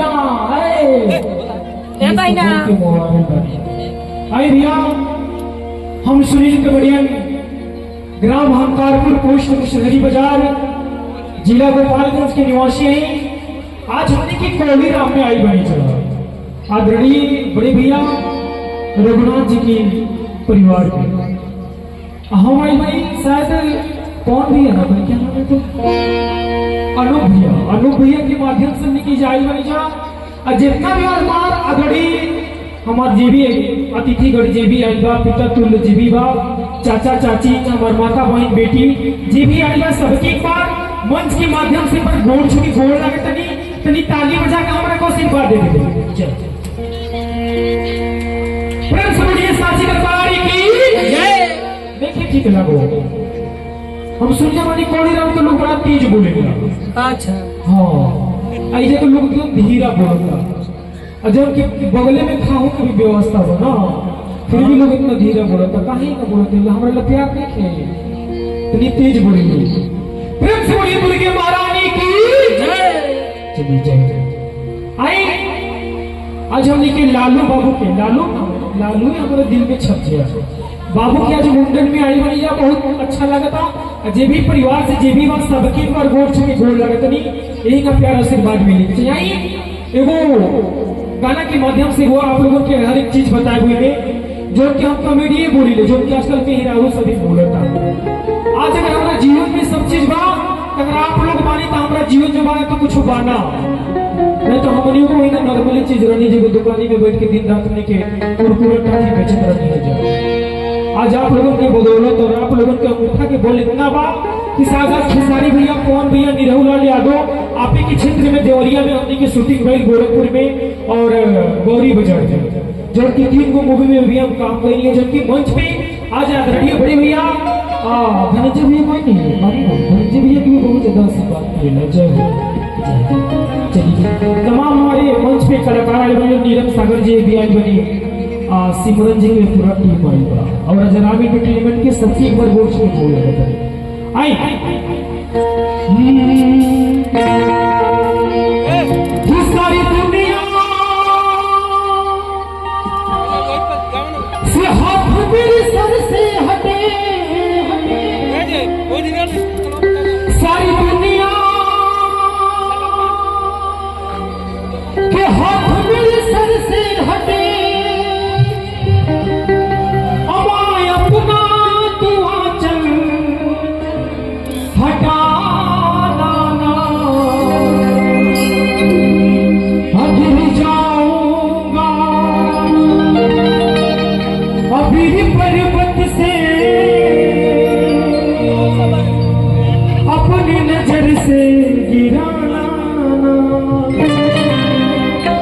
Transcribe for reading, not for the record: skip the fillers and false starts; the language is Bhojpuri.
बहिना ए बहिना आई भैया हम सुनील कबड़ियन ग्राम हंकारपुर पोस्ट शहरी बाजार जिला गोपालगंज के निवासी हैं। आज हमने की कोहली राम में आई बनी चला आदरणीय बड़े भैया रघुनाथ जी की परिवार के हम आई भाई शायद कौन भैया ना भाई क्या नाम है तो अनूप भैया के माध्यम से निकी जाई बनी जा और जितना भी हमार आदरणीय हमार जे भी अतिथिगण जे भी आई बा पिता तुल्य जे भी बा चाचा चाची हमार माता बहन बेटी जे भी आई बा सबके एक बार मंच के माध्यम से पर गोड़ छुकी गोड़ लगे तनी ताली बजा के हमरा को आशीर्वाद दे दे। प्रेम से बोलिए साची दरबार की जय। देखिए ठीक लगो हम सुनने वाली कोड़ी राम तो लोग बड़ा तेज बोलेगा। अच्छा हाँ ऐसे तो लोग एकदम धीरा बोलता और जब के बगले में खाओ की भी व्यवस्था हो ना फिर भी लोग इतना धीरे बोलता कहीं का बोलते हमारे लिए प्यार नहीं खेले इतनी तेज बोलेंगे। प्रेम से बोलिए दुर्गे महारानी की जय। चलिए जय। आई आज हमने के लालू बाबू के लालू ही हमारे दिल में छप गया। बाबू के आज मुंडन में आई बनी जा बहुत अच्छा लगा था। जे भी परिवार से जे भी बात सबके पर गोड़ छुके गोड़ लगा नहीं यही का प्यार आशीर्वाद मिले। आई एगो गाना के माध्यम से वो आप लोगों के हर एक चीज बताए हुए में जो कि हम कॉमेडी बोली ले जो कि आजकल के हीरो सभी बोलता। आज अगर हमारा जीवन में सब चीज बा अगर आप लोग माने तो हमारा जीवन जो बाने तो कुछ बाना नहीं तो हमनियों को ना नॉर्मली चीज रहनी जो दुकानी में बैठ के दिन रात में के कुरकुरे टाफी बेचत रहनी है जा। आज आप लोगों के बदौलत और आप लोगों के अंगूठा के बोल इतना बा कि सागात खेसारी भैया कौन भैया निरहु लाल यादव आप ही के क्षेत्र में देवरिया में हमने की शूटिंग भई गोरखपुर में और गौरी बाजार में जो कि 3 गो मूवी में भी हम काम कर लिए जबकि मंच पे आज आदरणीय बड़े भैया धनंजय भैया कोई नहीं धनंजय भैया की भी बहुत ज्यादा सी बात की है। जय हो। चलिए तमाम हमारे मंच पे कलाकार आए बने नीरम सागर जी भी आई बनी सिमरन जी की पूरा टीम आई बा और जनाब एंटरटेनमेंट के सबसे एक बार बोल के बोल रहे थे आई